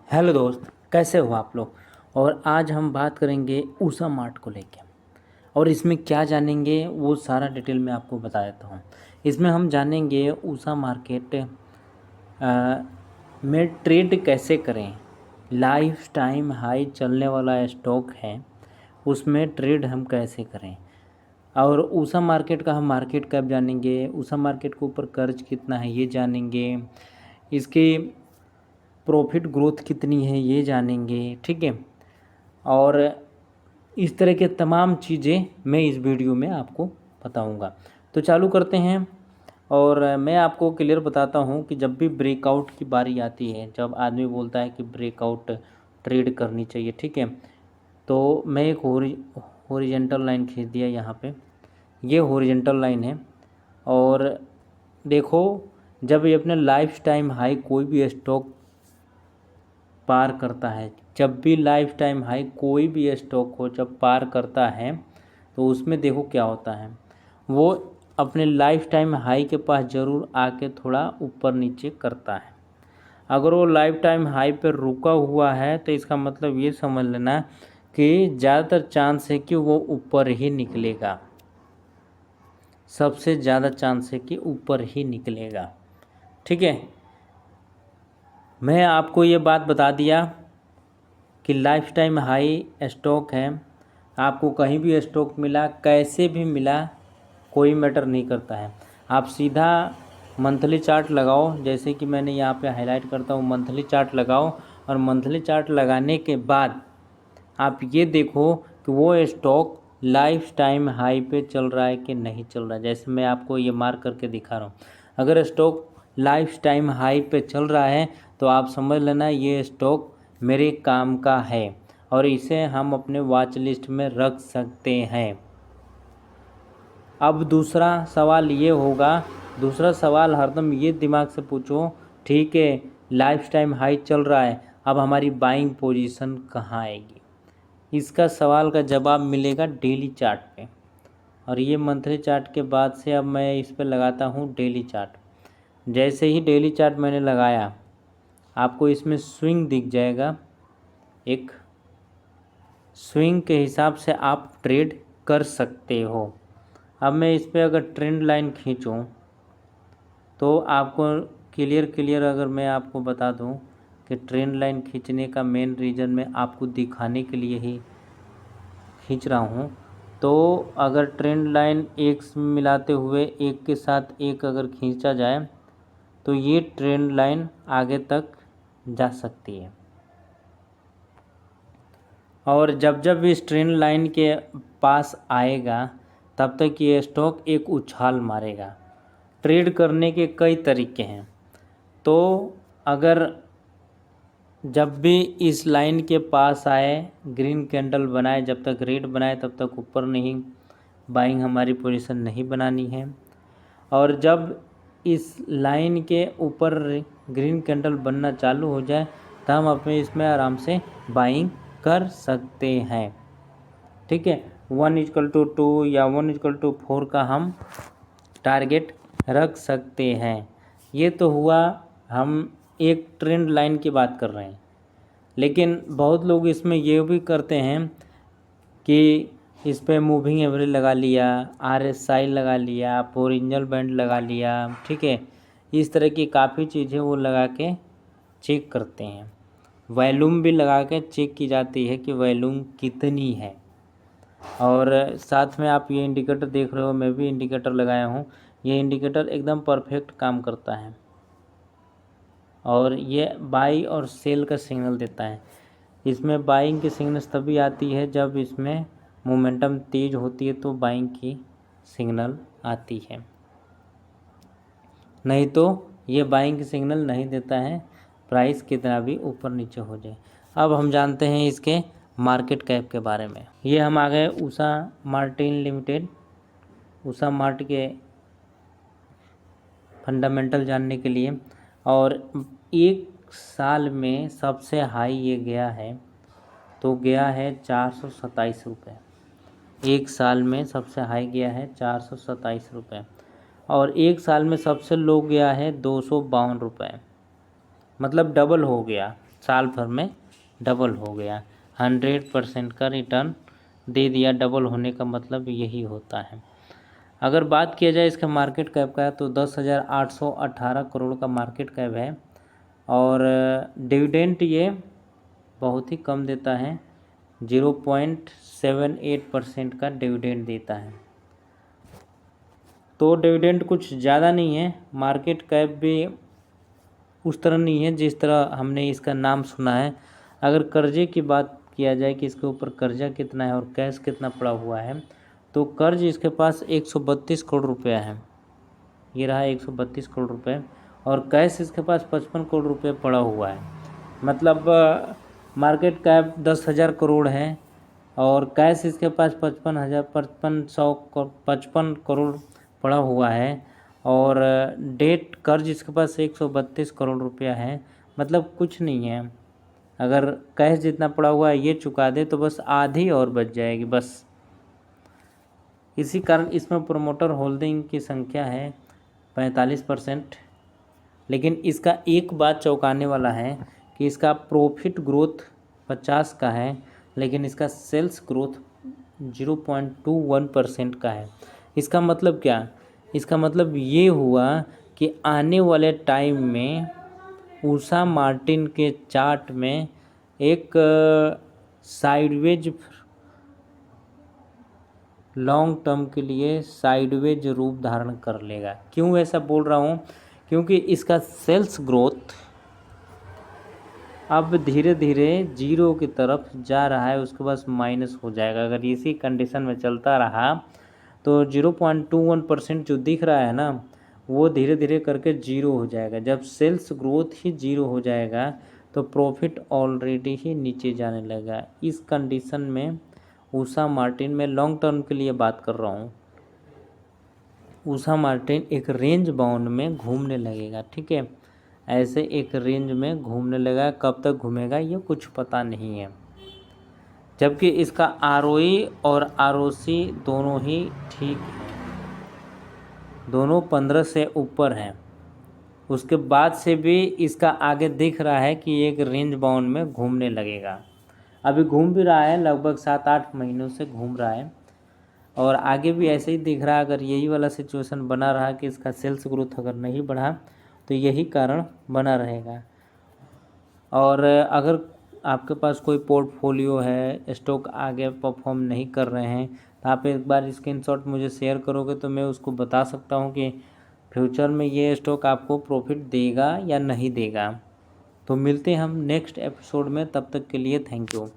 Hello दोस्त, कैसे हो आप लोग। और आज हम बात करेंगे ऊषा मार्ट को लेके। और इसमें क्या जानेंगे वो सारा डिटेल में आपको बता देता हूँ। इसमें हम जानेंगे ऊषा मार्केट में ट्रेड कैसे करें। लाइफ टाइम हाई चलने वाला स्टॉक है, उसमें ट्रेड हम कैसे करें। और ऊषा मार्केट का हम मार्केट कैप जानेंगे। ऊषा मार्केट के ऊपर कर्ज कितना है ये जानेंगे। इसकी प्रॉफिट ग्रोथ कितनी है ये जानेंगे, ठीक है। और इस तरह के तमाम चीज़ें मैं इस वीडियो में आपको बताऊंगा। तो चालू करते हैं। और मैं आपको क्लियर बताता हूं कि जब भी ब्रेकआउट की बारी आती है, जब आदमी बोलता है कि ब्रेकआउट ट्रेड करनी चाहिए, ठीक है, तो मैं एक हॉरिजॉन्टल लाइन खींच दिया यहाँ पे। ये हॉरिजॉन्टल लाइन है। और देखो, जब ये अपने लाइफ टाइम हाई कोई भी स्टॉक पार करता है, जब भी लाइफ टाइम हाई कोई भी स्टॉक हो जब पार करता है, तो उसमें देखो क्या होता है। वो अपने लाइफ टाइम हाई के पास ज़रूर आके थोड़ा ऊपर नीचे करता है। अगर वो लाइफ टाइम हाई पर रुका हुआ है तो इसका मतलब ये समझ लेना कि ज़्यादातर चांस है कि वो ऊपर ही निकलेगा। सबसे ज़्यादा चांस है कि ऊपर ही निकलेगा, ठीक है। मैं आपको ये बात बता दिया कि लाइफ टाइम हाई स्टॉक है। आपको कहीं भी स्टॉक मिला, कैसे भी मिला, कोई मैटर नहीं करता है। आप सीधा मंथली चार्ट लगाओ, जैसे कि मैंने यहाँ पे हाईलाइट करता हूँ, मंथली चार्ट लगाओ। और मंथली चार्ट लगाने के बाद आप ये देखो कि वो स्टॉक लाइफ टाइम हाई पे चल रहा है कि नहीं चल रहा है। जैसे मैं आपको ये मार्क करके दिखा रहा हूँ, अगर स्टॉक लाइफ टाइम हाई पे चल रहा है तो आप समझ लेना ये स्टॉक मेरे काम का है और इसे हम अपने वॉच लिस्ट में रख सकते हैं। अब दूसरा सवाल ये होगा, दूसरा सवाल हरदम ये दिमाग से पूछो, ठीक है लाइफ टाइम हाई चल रहा है, अब हमारी बाइंग पोजीशन कहाँ आएगी। इसका सवाल का जवाब मिलेगा डेली चार्ट पे। और ये मंथली चार्ट के बाद से अब मैं इस पर लगाता हूँ डेली चार्ट। जैसे ही डेली चार्ट मैंने लगाया, आपको इसमें स्विंग दिख जाएगा। एक स्विंग के हिसाब से आप ट्रेड कर सकते हो। अब मैं इस पर अगर ट्रेंड लाइन खींचूँ तो आपको क्लियर अगर मैं आपको बता दूं कि ट्रेंड लाइन खींचने का मेन रीज़न मैं आपको दिखाने के लिए ही खींच रहा हूं। तो अगर ट्रेंड लाइन एक मिलाते हुए एक के साथ एक अगर खींचा जाए तो ये ट्रेंड लाइन आगे तक जा सकती है। और जब जब इस ट्रेंड लाइन के पास आएगा तब तक ये स्टॉक एक उछाल मारेगा। ट्रेड करने के कई तरीके हैं। तो अगर जब भी इस लाइन के पास आए, ग्रीन कैंडल बनाए, जब तक रेड बनाए तब तक ऊपर नहीं बाइंग हमारी पोजीशन नहीं बनानी है। और जब इस लाइन के ऊपर ग्रीन कैंडल बनना चालू हो जाए तो हम अपने इसमें आराम से बाइंग कर सकते हैं, ठीक है। 1=2 या 1=4 का हम टारगेट रख सकते हैं। ये तो हुआ, हम एक ट्रेंड लाइन की बात कर रहे हैं। लेकिन बहुत लोग इसमें ये भी करते हैं कि इस पर मूविंग एवरेज लगा लिया, RSI लगा लिया, बोलिंजर बैंड लगा लिया, ठीक है। इस तरह की काफ़ी चीज़ें वो लगा के चेक करते हैं। वॉल्यूम भी लगा के चेक की जाती है कि वॉल्यूम कितनी है। और साथ में आप ये इंडिकेटर देख रहे हो, मैं भी इंडिकेटर लगाया हूँ। ये इंडिकेटर एकदम परफेक्ट काम करता है और ये बाई और सेल का सिग्नल देता है। इसमें बाइंग की सिग्नल तभी आती है जब इसमें मोमेंटम तेज होती है, तो बाइंग की सिग्नल आती है, नहीं तो ये बाइंग की सिग्नल नहीं देता है, प्राइस कितना भी ऊपर नीचे हो जाए। अब हम जानते हैं इसके मार्केट कैप के बारे में। ये हम आ गए Usha Martin limited. Usha mart के फंडामेंटल जानने के लिए। और एक साल में सबसे हाई ये गया है, तो गया है 427 रुपये। एक साल में सबसे हाई गया है 427 रुपये। और एक साल में सबसे लो गया है 252 रुपये। मतलब डबल हो गया साल भर में डबल हो गया। 100% का रिटर्न दे दिया। डबल होने का मतलब यही होता है। अगर बात किया जाए इसका मार्केट कैप का तो 10,818 करोड़ का मार्केट कैप है। और डिविडेंड ये बहुत ही कम देता है, 0.78% का डिविडेंड देता है। तो डिविडेंड कुछ ज़्यादा नहीं है। मार्केट कैप भी उस तरह नहीं है जिस तरह हमने इसका नाम सुना है। अगर कर्जे की बात किया जाए कि इसके ऊपर कर्जा कितना है और कैश कितना पड़ा हुआ है, तो कर्ज इसके पास 132 करोड़ रुपया है। ये रहा 132 करोड़ रुपये। और कैश इसके पास 55 करोड़ रुपये पड़ा हुआ है। मतलब मार्केट कैप 10,000 करोड़ है और कैश इसके पास 55 करोड़ पड़ा हुआ है। और डेट कर्ज इसके पास 132 करोड़ रुपया है। मतलब कुछ नहीं है। अगर कैश जितना पड़ा हुआ है ये चुका दे तो बस आधी और बच जाएगी बस। इसी कारण इसमें प्रोमोटर होल्डिंग की संख्या है 45%। लेकिन इसका एक बात चौंकाने वाला है कि इसका प्रॉफिट ग्रोथ 50 का है, लेकिन इसका सेल्स ग्रोथ 0.21% का है। इसका मतलब क्या? इसका मतलब ये हुआ कि आने वाले टाइम में उषा मार्टिन के चार्ट में एक साइडवेज, लॉन्ग टर्म के लिए साइडवेज रूप धारण कर लेगा। क्यों ऐसा बोल रहा हूँ? क्योंकि इसका सेल्स ग्रोथ अब धीरे धीरे जीरो की तरफ जा रहा है, उसके बाद माइनस हो जाएगा। अगर इसी कंडीशन में चलता रहा तो 0.21% जो दिख रहा है ना, वो धीरे धीरे करके जीरो हो जाएगा। जब सेल्स ग्रोथ ही जीरो हो जाएगा तो प्रॉफिट ऑलरेडी ही नीचे जाने लगेगा। इस कंडीशन में उषा मार्टिन, में लॉन्ग टर्म के लिए बात कर रहा हूँ, उषा मार्टिन एक रेंज बाउंड में घूमने लगेगा। ठीक है, ऐसे एक रेंज में घूमने लगा। कब तक घूमेगा ये कुछ पता नहीं है। जबकि इसका आरओई और आरओसी दोनों ही ठीक है, दोनों 15 से ऊपर हैं। उसके बाद से भी इसका आगे दिख रहा है कि एक रेंज बाउंड में घूमने लगेगा। अभी घूम भी रहा है, लगभग 7-8 महीनों से घूम रहा है और आगे भी ऐसे ही दिख रहा है। अगर यही वाला सिचुएशन बना रहा कि इसका सेल्स ग्रोथ अगर नहीं बढ़ा तो यही कारण बना रहेगा। और अगर आपके पास कोई पोर्टफोलियो है, स्टॉक आगे परफॉर्म नहीं कर रहे हैं, तो आप एक बार स्क्रीनशॉट मुझे शेयर करोगे तो मैं उसको बता सकता हूँ कि फ्यूचर में ये स्टॉक आपको प्रॉफिट देगा या नहीं देगा। तो मिलते हैं हम नेक्स्ट एपिसोड में, तब तक के लिए थैंक यू।